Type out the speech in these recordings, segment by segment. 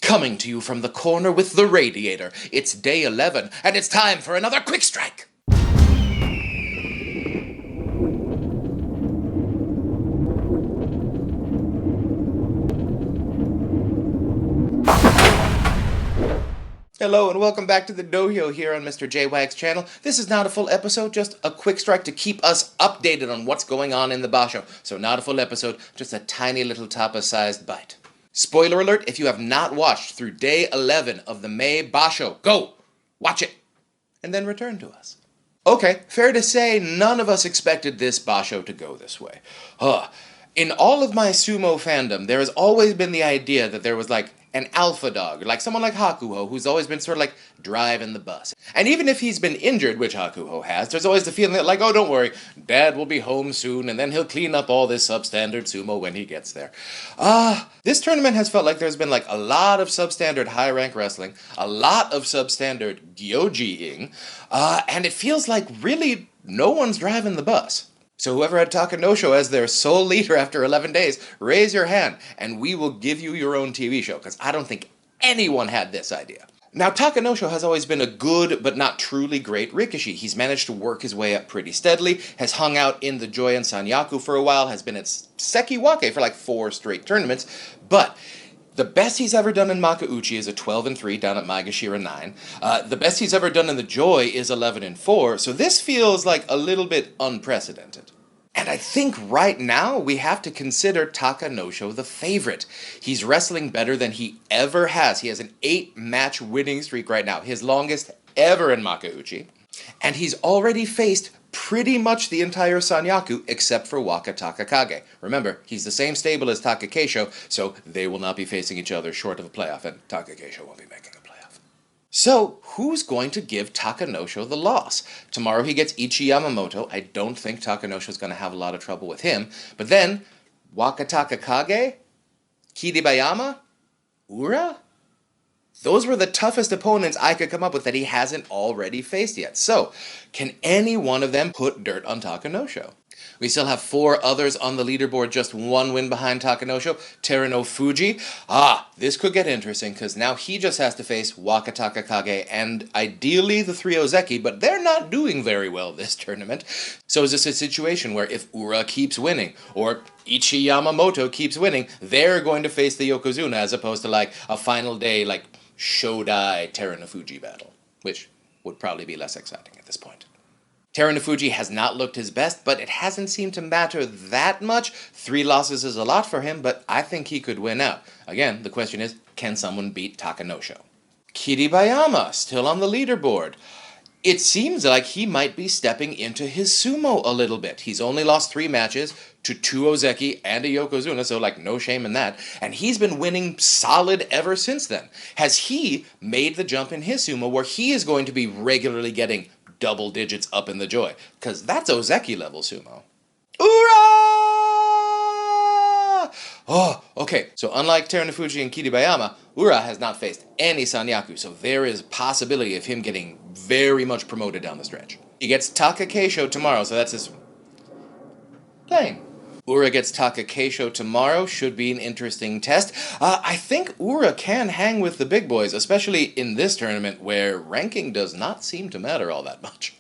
Coming to you from the corner with the radiator, it's day 11, and it's time for another quick strike! Hello and welcome back to the Dohyo here on Mr. J-Wag's channel. This is not a full episode, just a quick strike to keep us updated on what's going on in the Basho. So not a full episode, just a tiny little tapa-sized bite. Spoiler alert, if you have not watched through day 11 of the May Basho, go! Watch it! And then return to us. Okay, fair to say none of us expected this Basho to go this way. In all of my sumo fandom, there has always been the idea that there was like an alpha dog, like someone like Hakuho, who's always been sort of like driving the bus. And even if he's been injured, which Hakuho has, there's always the feeling that like, oh, don't worry, Dad will be home soon, and then he'll clean up all this substandard sumo when he gets there. This tournament has felt like there's been like a lot of substandard high-rank wrestling, a lot of substandard gyoji-ing, and it feels like really no one's driving the bus. So whoever had Takanosho as their sole leader after 11 days, raise your hand, and we will give you your own TV show, because I don't think anyone had this idea. Now, Takanosho has always been a good, but not truly great Rikishi. He's managed to work his way up pretty steadily, has hung out in the Joy and Sanyaku for a while, has been at Sekiwake for like 4 straight tournaments, but the best he's ever done in Makauchi is a 12-3 down at Maegashira 9. The best he's ever done in the Joy is 11-4, so this feels like a little bit unprecedented. And I think right now we have to consider Takanosho the favorite. He's wrestling better than he ever has. He has an 8-match winning streak right now, his longest ever in Makauchi. And he's already faced pretty much the entire Sanyaku except for Waka Takakage. Remember, he's the same stable as Takakeisho, so they will not be facing each other short of a playoff, and Takakeisho won't be making a playoff. So, who's going to give Takanosho the loss? Tomorrow he gets Ichi Yamamoto. I don't think Takanosho's going to have a lot of trouble with him. But then, Waka Takakage? Kiribayama? Ura? Those were the toughest opponents I could come up with that he hasn't already faced yet. So, can any one of them put dirt on Takanosho? We still have 4 others on the leaderboard, just 1 win behind Takanosho, Terano Fuji. This could get interesting, because now he just has to face Waka Takakage and ideally the 3 Ozeki, but they're not doing very well this tournament. So is this a situation where if Ura keeps winning, or Ichi Yamamoto keeps winning, they're going to face the Yokozuna as opposed to like a final day, like Shodai Teranofuji battle, which would probably be less exciting at this point. Teranofuji has not looked his best, but it hasn't seemed to matter that much. 3 losses is a lot for him, but I think he could win out. Again, the question is, can someone beat Takanosho? Kiribayama, still on the leaderboard. It seems like he might be stepping into his sumo a little bit. He's only lost 3 matches to 2 Ozeki and a Yokozuna, so like no shame in that. And he's been winning solid ever since then. Has he made the jump in his sumo where he is going to be regularly getting double digits up in the Joy? Because that's Ozeki level sumo. Ura! Oh, okay, so unlike Teranofuji and Kiribayama, Ura has not faced any Sanyaku, so there is a possibility of him getting very much promoted down the stretch. He gets Takakeisho tomorrow, so that's his plane. Ura gets Takakeisho tomorrow, should be an interesting test. I think Ura can hang with the big boys, especially in this tournament where ranking does not seem to matter all that much.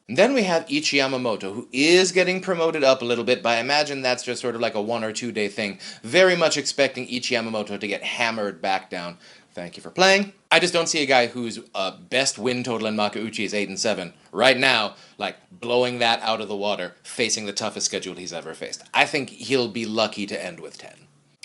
And then we have Ichi Yamamoto, who is getting promoted up a little bit, but I imagine that's just sort of like a 1 or 2 day thing. Very much expecting Ichi Yamamoto to get hammered back down. Thank you for playing. I just don't see a guy whose best win total in Makauchi is 8-7. Right now, like, blowing that out of the water, facing the toughest schedule he's ever faced. I think he'll be lucky to end with 10.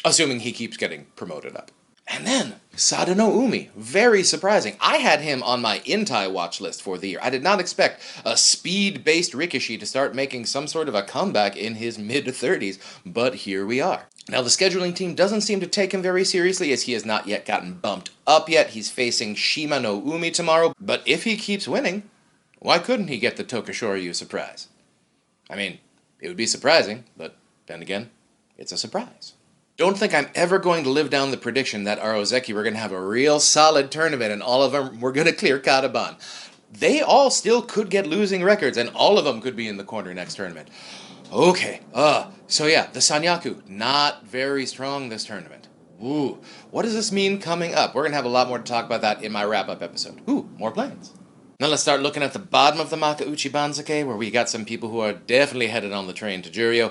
Assuming he keeps getting promoted up. And then, Sadano Umi. Very surprising. I had him on my Intai watch list for the year. I did not expect a speed-based Rikishi to start making some sort of a comeback in his mid-30s, but here we are. Now, the scheduling team doesn't seem to take him very seriously, as he has not yet gotten bumped up yet. He's facing Shima no Umi tomorrow, but if he keeps winning, why couldn't he get the Tokushoryu surprise? I mean, it would be surprising, but then again, it's a surprise. Don't think I'm ever going to live down the prediction that our Ozeki were going to have a real solid tournament and all of them were going to clear Kataban. They all still could get losing records and all of them could be in the corner next tournament. Okay, so yeah, the Sanyaku, not very strong this tournament. Ooh, what does this mean coming up? We're going to have a lot more to talk about that in my wrap-up episode. Ooh, more plans. Now let's start looking at the bottom of the Makuuchi Banzuke, where we got some people who are definitely headed on the train to Juryo.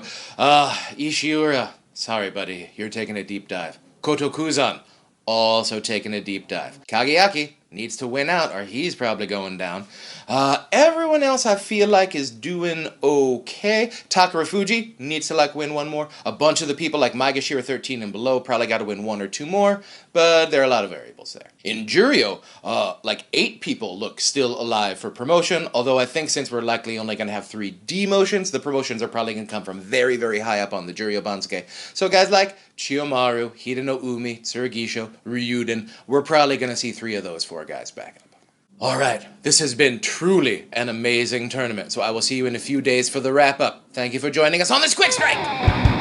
Ishiura, sorry buddy, you're taking a deep dive. Kotokuzan, also taking a deep dive. Kageaki needs to win out, or he's probably going down. Everyone else I feel like is doing okay. Takara Fuji needs to win one more. A bunch of the people like Maegashira 13 and below probably got to win one or two more, but there are a lot of variables there. In Juryo, 8 people look still alive for promotion, although I think since we're likely only going to have 3 demotions, the promotions are probably going to come from very, very high up on the Juryo Banzuke. So guys like Chiyomaru, Hideno Umi, Tsurugisho, Ryuden, we're probably going to see 3 of those 4 guys back up. Alright, this has been truly an amazing tournament, so I will see you in a few days for the wrap-up. Thank you for joining us on this quick strike!